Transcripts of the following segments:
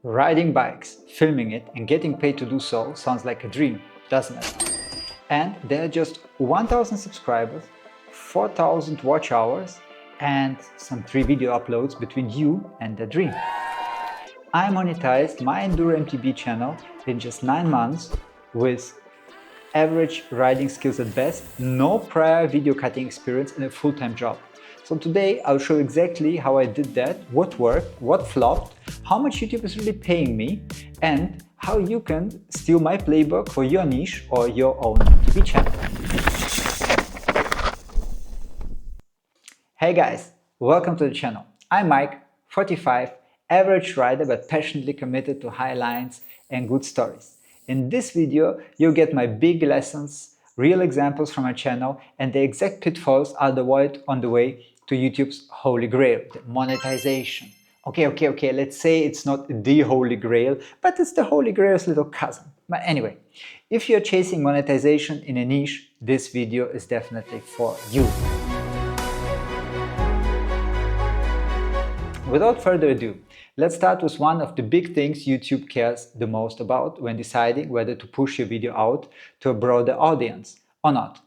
Riding bikes, filming it and getting paid to do so sounds like a dream, doesn't it? And there are just 1000 subscribers, 4000 watch hours and some 3 video uploads between you and the dream. I monetized my Enduro MTB channel in just 9 months with average riding skills at best, no prior video cutting experience and a full-time job. So today I'll show exactly how I did that, what worked, what flopped, how much YouTube is really paying me, and how you can steal my playbook for your niche or your own MTB channel. Hey guys, welcome to the channel. I'm Mike, 45, average rider but passionately committed to high lines and good stories. In this video, you'll get my big lessons, real examples from my channel, and the exact pitfalls I'll avoid on the way to YouTube's holy grail, the monetization. Okay, let's say it's not the holy grail, but it's the holy grail's little cousin. But anyway, if you're chasing monetization in a niche, this video is definitely for you. Without further ado, let's start with one of the big things YouTube cares the most about when deciding whether to push your video out to a broader audience or not.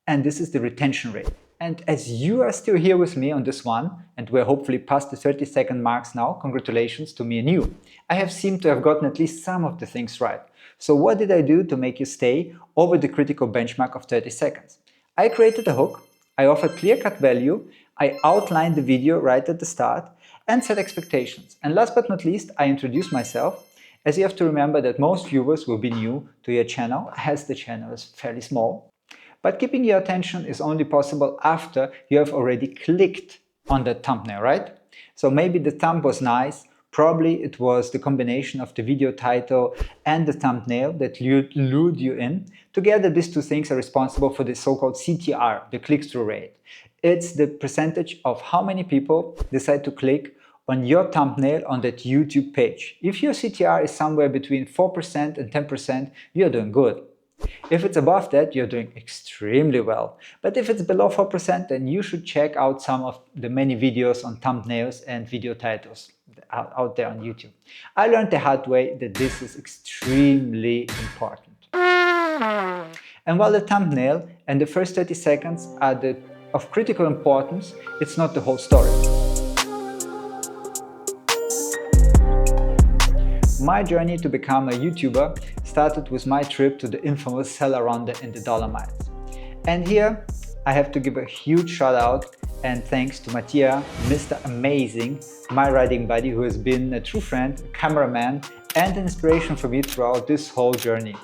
And this is the retention rate. And as you are still here with me on this one, and we're hopefully past the 30-second marks now, congratulations to me and you. I have seemed to have gotten at least some of the things right. So what did I do to make you stay over the critical benchmark of 30 seconds? I created a hook, I offered clear-cut value, I outlined the video right at the start, and set expectations. And last but not least, I introduced myself, as you have to remember that most viewers will be new to your channel, as the channel is fairly small. But keeping your attention is only possible after you have already clicked on the thumbnail, right? So maybe the thumb was nice, probably it was the combination of the video title and the thumbnail that lured you in. Together, these two things are responsible for the so-called CTR, the click-through rate. It's the percentage of how many people decide to click on your thumbnail on that YouTube page. If your CTR is somewhere between 4% and 10%, you're doing good. If it's above that, you're doing extremely well. But if it's below 4%, then you should check out some of the many videos on thumbnails and video titles out there on YouTube. I learned the hard way that this is extremely important. And while the thumbnail and the first 30 seconds are of critical importance, it's not the whole story. My journey to become a YouTuber started with my trip to the infamous Cellar Ronde in the Dolomites. And here I have to give a huge shout out and thanks to Mattia, Mr. Amazing, my riding buddy who has been a true friend, a cameraman and an inspiration for me throughout this whole journey,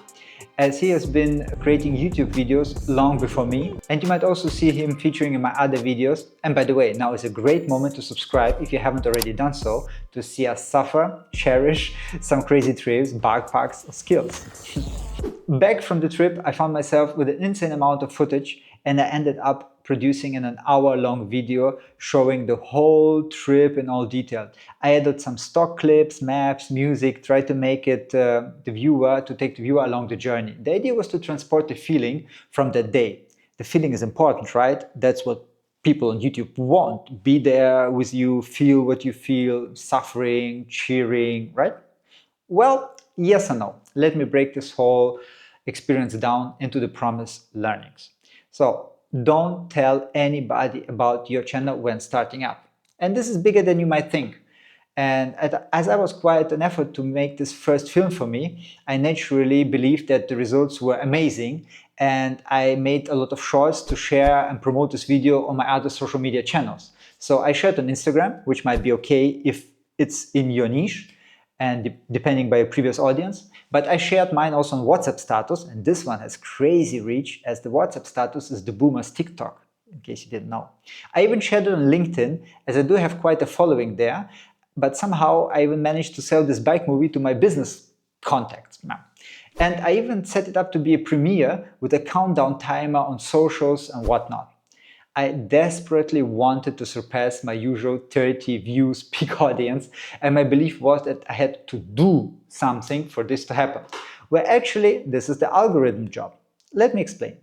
as he has been creating YouTube videos long before me, and you might also see him featuring in my other videos. And by the way, now is a great moment to subscribe if you haven't already done so, to see us suffer, cherish some crazy trips, bike parks, or skills. Back from the trip, I found myself with an insane amount of footage, and I ended up producing an hour-long video showing the whole trip in all detail. I added some stock clips, maps, music, tried to make it take the viewer along the journey. The idea was to transport the feeling from that day. The feeling is important, right? That's what people on YouTube want. Be there with you, feel what you feel, suffering, cheering, right? Well, yes and no. Let me break this whole experience down into the promised learnings. So, don't tell anybody about your channel when starting up. And this is bigger than you might think. And as I was quite an effort to make this first film for me, I naturally believed that the results were amazing, and I made a lot of shorts to share and promote this video on my other social media channels. So I shared on Instagram, which might be okay if it's in your niche and depending by your previous audience. But I shared mine also on WhatsApp status, and this one has crazy reach, as the WhatsApp status is the boomer's TikTok, in case you didn't know. I even shared it on LinkedIn, as I do have quite a following there, but somehow I even managed to sell this bike movie to my business contacts. And I even set it up to be a premiere with a countdown timer on socials and whatnot. I desperately wanted to surpass my usual 30 views peak audience, and my belief was that I had to do something for this to happen. Well, actually, this is the algorithm job. Let me explain.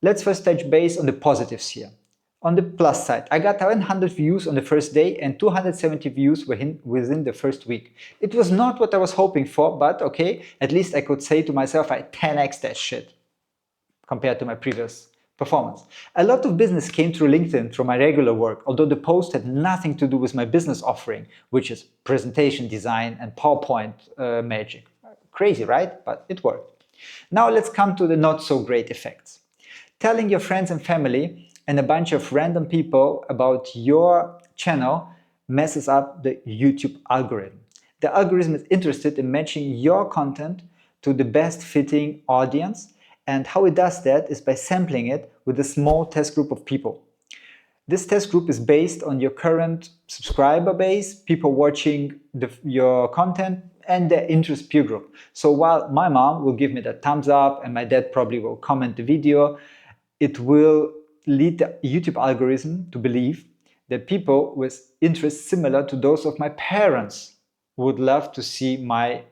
Let's first touch base on the positives here. On the plus side, I got 100 views on the first day and 270 views within the first week. It was not what I was hoping for, but okay, at least I could say to myself I 10x that shit compared to my previous performance. A lot of business came through LinkedIn through my regular work, although the post had nothing to do with my business offering, which is presentation design and PowerPoint magic. Crazy, right? But it worked. Now let's come to the not so great effects. Telling your friends and family and a bunch of random people about your channel messes up the YouTube algorithm. The algorithm is interested in matching your content to the best fitting audience, and how it does that is by sampling it with a small test group of people. This test group is based on your current subscriber base, people watching your content, and their interest peer group. So while my mom will give me the thumbs up and my dad probably will comment the video, it will lead the YouTube algorithm to believe that people with interests similar to those of my parents would love to see my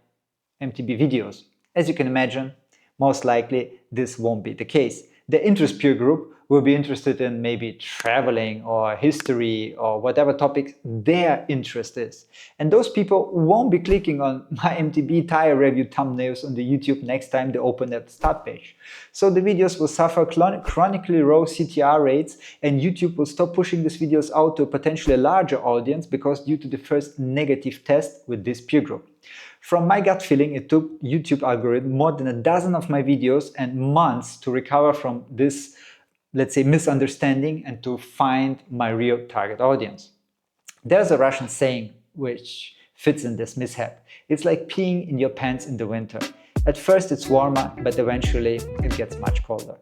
MTB videos. As you can imagine, most likely this won't be the case. The interest peer group will be interested in maybe traveling or history or whatever topic their interest is. And those people won't be clicking on my MTB tire review thumbnails on the YouTube next time they open that start page. So the videos will suffer chronically low CTR rates, and YouTube will stop pushing these videos out to a potentially larger audience because due to the first negative test with this peer group. From my gut feeling, it took YouTube algorithm more than a dozen of my videos and months to recover from this, let's say, misunderstanding and to find my real target audience. There's a Russian saying which fits in this mishap. It's like peeing in your pants in the winter. At first it's warmer, but eventually it gets much colder.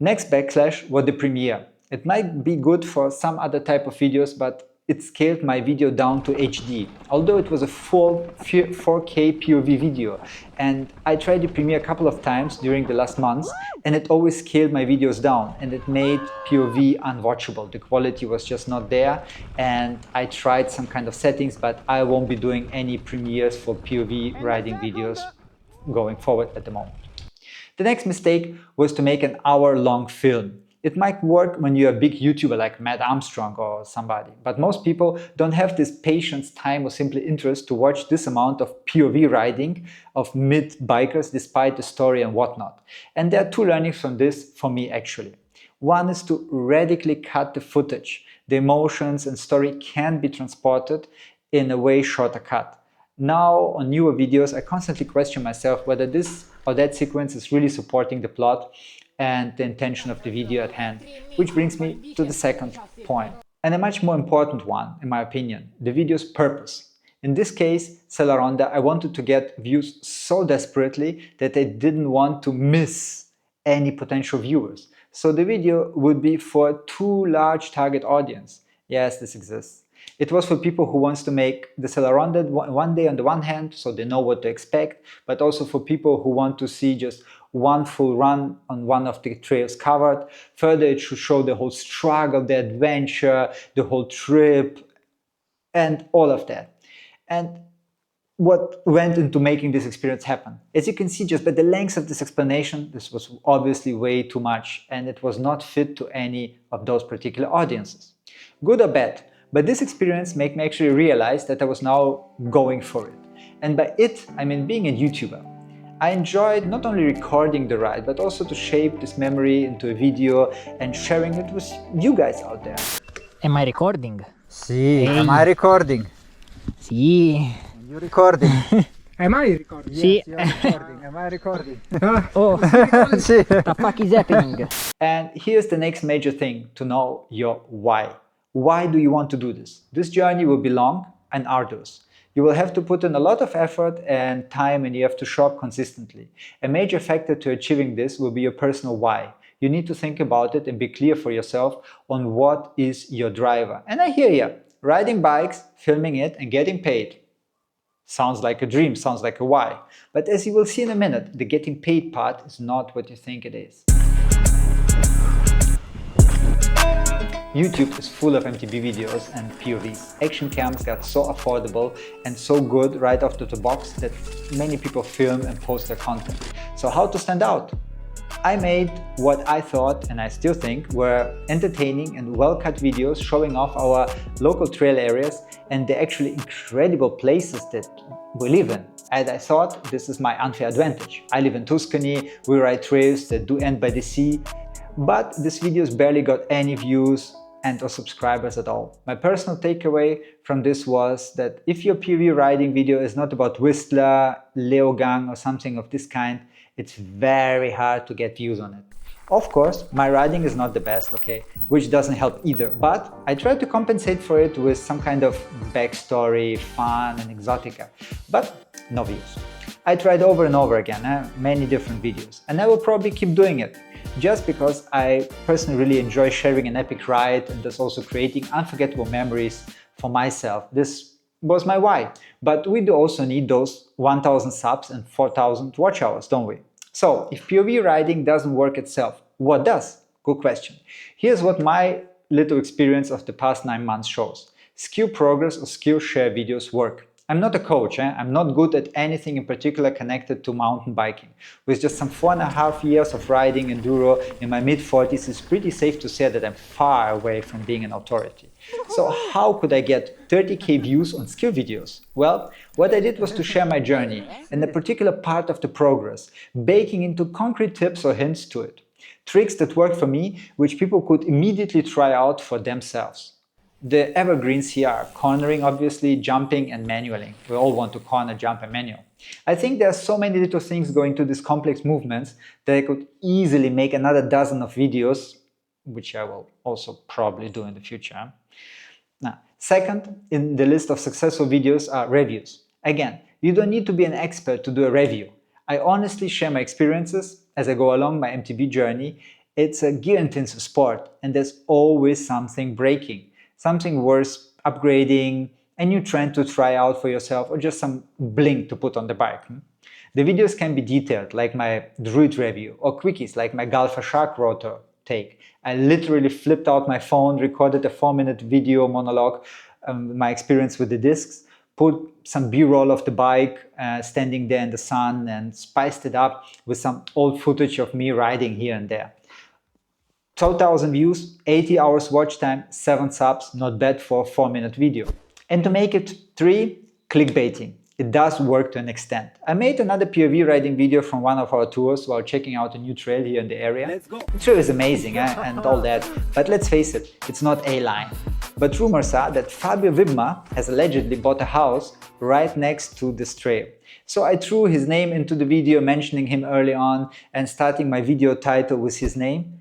Next backlash was the premiere. It might be good for some other type of videos, but it scaled my video down to HD, although it was a full 4K POV video. And I tried the Premiere a couple of times during the last months, and it always scaled my videos down, and it made POV unwatchable. The quality was just not there, and I tried some kind of settings, but I won't be doing any premieres for POV riding videos going forward at the moment. The next mistake was to make an hour-long film. It might work when you're a big YouTuber like Matt Armstrong or somebody, but most people don't have this patience, time, or simply interest to watch this amount of POV riding of mid-bikers despite the story and whatnot. And there are two learnings from this for me actually. One is to radically cut the footage. The emotions and story can be transported in a way shorter cut. Now on newer videos, I constantly question myself whether this or that sequence is really supporting the plot and the intention of the video at hand, which brings me to the second point, and a much more important one in my opinion, the video's purpose. In this case, Celeronda, I wanted to get views so desperately that I didn't want to miss any potential viewers. So the video would be for a too large target audience. Yes, this exists. It was for people who wants to make the Celeronda one day on the one hand, so they know what to expect, but also for people who want to see just one full run on one of the trails covered. Further, it should show the whole struggle, the adventure, the whole trip, and all of that. And what went into making this experience happen? As you can see just by the length of this explanation, this was obviously way too much, and it was not fit to any of those particular audiences. Good or bad, but this experience made me actually realize that I was now going for it. And by it, I mean being a YouTuber. I enjoyed not only recording the ride, but also to shape this memory into a video and sharing it with you guys out there. Am I recording? Sì, am I recording? Sì. You recording? Am I recording? Sì. Yes, you're recording. Am I recording? Oh, Sì. the fuck is happening? And here's the next major thing to know your why. Why do you want to do this? This journey will be long and arduous. You will have to put in a lot of effort and time, and you have to show up consistently. A major factor to achieving this will be your personal why. You need to think about it and be clear for yourself on what is your driver. And I hear you. Riding bikes, filming it, and getting paid. Sounds like a dream, sounds like a why. But as you will see in a minute, the getting paid part is not what you think it is. YouTube is full of MTB videos and POVs. Action cams got so affordable and so good right after the box that many people film and post their content. So how to stand out? I made what I thought, and I still think, were entertaining and well-cut videos showing off our local trail areas and the actually incredible places that we live in. And I thought, this is my unfair advantage. I live in Tuscany, we ride trails that do end by the sea, but these videos barely got any views and or subscribers at all. My personal takeaway from this was that if your POV riding video is not about Whistler, Leogang or something of this kind, it's very hard to get views on it. Of course, my riding is not the best, okay, which doesn't help either, but I try to compensate for it with some kind of backstory, fun and exotica, but no views. I tried over and over again, many different videos, and I will probably keep doing it, just because I personally really enjoy sharing an epic ride and thus also creating unforgettable memories for myself. This was my why, but we do also need those 1000 subs and 4000 watch hours, don't we? So, if POV riding doesn't work itself, what does? Good question. Here's what my little experience of the past 9 months shows. Skill progress or skill share videos work. I'm not a coach, I'm not good at anything in particular connected to mountain biking. With just some 4.5 years of riding enduro in my mid-40s, it's pretty safe to say that I'm far away from being an authority. So how could I get 30k views on skill videos? Well, what I did was to share my journey and a particular part of the progress, baking into concrete tips or hints to it. Tricks that worked for me, which people could immediately try out for themselves. The evergreens here are cornering, obviously, jumping and manualing. We all want to corner, jump and manual. I think there are so many little things going to these complex movements that I could easily make another dozen of videos, which I will also probably do in the future. Now, second in the list of successful videos are reviews. Again, you don't need to be an expert to do a review. I honestly share my experiences as I go along my MTB journey. It's a gear-intensive sport and there's always something breaking. Something worth upgrading, a new trend to try out for yourself, or just some bling to put on the bike. The videos can be detailed, like my Druid review, or quickies, like my Galfa Shark rotor take. I literally flipped out my phone, recorded a 4-minute video monologue, my experience with the discs, put some B-roll of the bike standing there in the sun, and spiced it up with some old footage of me riding here and there. 12,000 views, 80 hours watch time, 7 subs, not bad for a 4-minute video. And to make it 3, clickbaiting. It does work to an extent. I made another POV riding video from one of our tours while checking out a new trail here in the area. Let's go. The trail is amazing and all that, but let's face it, it's not A-line. But rumors are that Fabio Wibmer has allegedly bought a house right next to this trail. So I threw his name into the video, mentioning him early on and starting my video title with his name.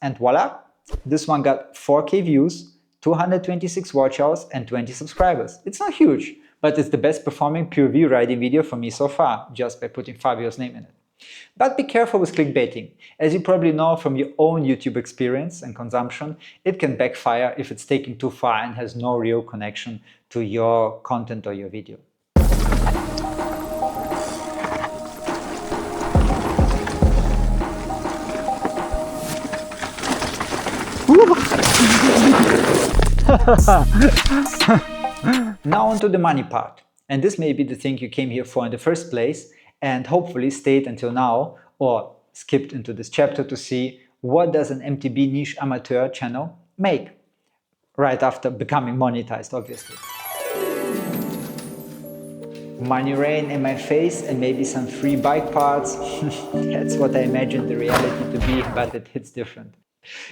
And voila, this one got 4k views, 226 watch hours and 20 subscribers. It's not huge, but it's the best performing POV riding video for me so far, just by putting Fabio's name in it. But be careful with clickbaiting. As you probably know from your own YouTube experience and consumption, it can backfire if it's taken too far and has no real connection to your content or your video. Now on to the money part. And this may be the thing you came here for in the first place and hopefully stayed until now or skipped into this chapter to see what does an MTB niche amateur channel make right after becoming monetized, obviously. Money rain in my face and maybe some free bike parts. That's what I imagined the reality to be, but it hits different.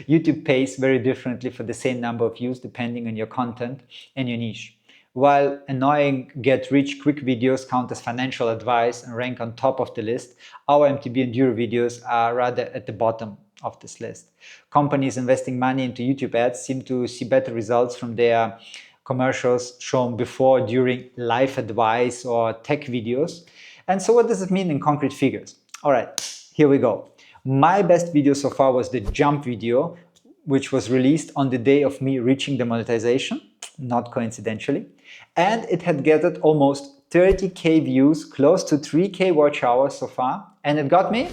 YouTube pays very differently for the same number of views depending on your content and your niche. While annoying get-rich-quick videos count as financial advice and rank on top of the list, our MTB Enduro videos are rather at the bottom of this list. Companies investing money into YouTube ads seem to see better results from their commercials shown before, during life advice or tech videos. And so what does it mean in concrete figures? All right, here we go. My best video so far was the jump video, which was released on the day of me reaching the monetization, not coincidentally. And it had gathered almost 30k views, close to 3k watch hours so far. And it got me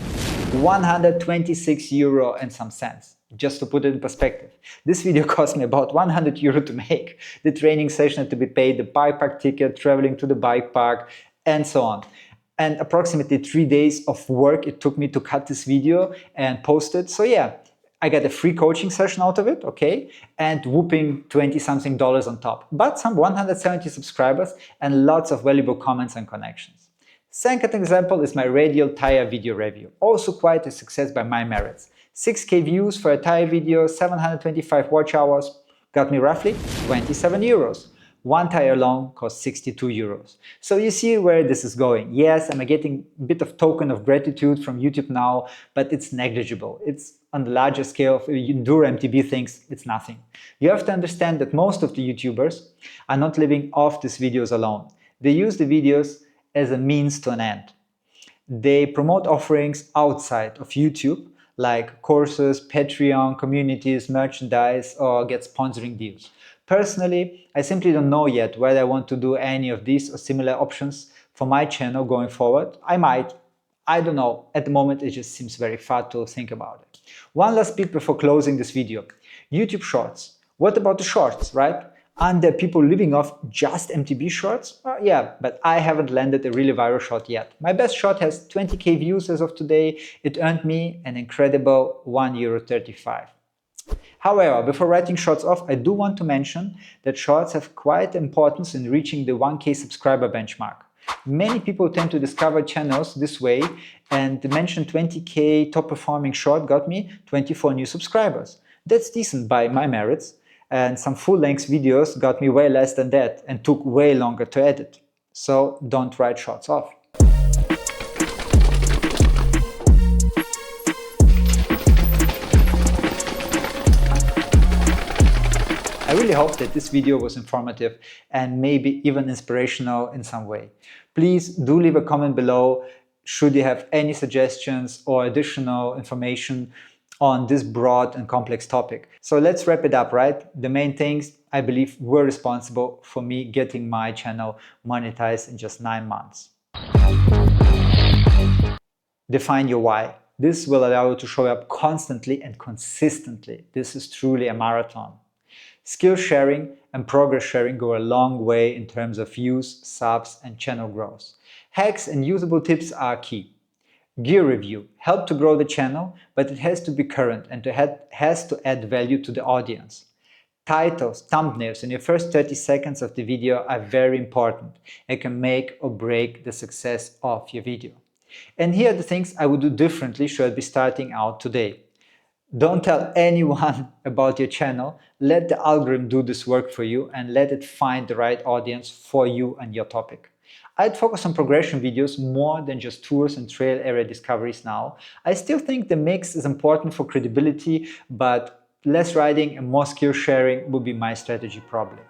126 euro and some cents. Just to put it in perspective, this video cost me about 100 euro to make. The training session had to be paid, the bike park ticket, traveling to the bike park, and so on. and approximately 3 days of work it took me to cut this video and post it. So yeah, I got a free coaching session out of it, okay, and whooping 20-something dollars on top, but some 170 subscribers and lots of valuable comments and connections. Second example is my radial tire video review, also quite a success by my merits. 6K views for a tire video, 725 watch hours, got me roughly 27 euros. One tire alone costs 62 euros. So you see where this is going. Yes, I'm getting a bit of token of gratitude from YouTube now, but it's negligible. It's on the larger scale of Enduro MTB things, it's nothing. You have to understand that most of the YouTubers are not living off these videos alone. They use the videos as a means to an end. They promote offerings outside of YouTube, like courses, Patreon, communities, merchandise, or get sponsoring deals. Personally, I simply don't know yet whether I want to do any of these or similar options for my channel going forward. I might. I don't know. At the moment, it just seems very far to think about it. One last bit before closing this video. YouTube Shorts. What about the shorts, right? Aren't there people living off just MTB shorts? Yeah, but I haven't landed a really viral shot yet. My best shot has 20k views as of today. It earned me an incredible €1.35. However, before writing shorts off, I do want to mention that shorts have quite importance in reaching the 1k subscriber benchmark. Many people tend to discover channels this way, and the mentioned 20k top performing short got me 24 new subscribers. That's decent by my merits, and some full-length videos got me way less than that and took way longer to edit. So don't write shorts off. I really hope that this video was informative and maybe even inspirational in some way. Please do leave a comment below should you have any suggestions or additional information on this broad and complex topic. So let's wrap it up, right? The main things I believe were responsible for me getting my channel monetized in just 9 months. Define your why. This will allow you to show up constantly and consistently. This is truly a marathon. Skill sharing and progress sharing go a long way in terms of views, subs, and channel growth. Hacks and usable tips are key. Gear review help to grow the channel, but it has to be current and has to add value to the audience. Titles, thumbnails in your first 30 seconds of the video are very important and can make or break the success of your video. And here are the things I would do differently should I be starting out today. Don't tell anyone about your channel. Let the algorithm do this work for you and let it find the right audience for you and your topic. I'd focus on progression videos more than just tours and trail area discoveries now. I still think the mix is important for credibility, but less riding and more skill sharing would be my strategy probably.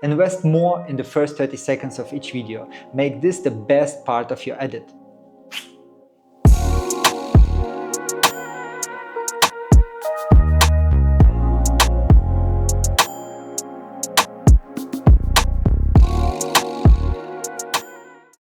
Invest more in the first 30 seconds of each video. Make this the best part of your edit.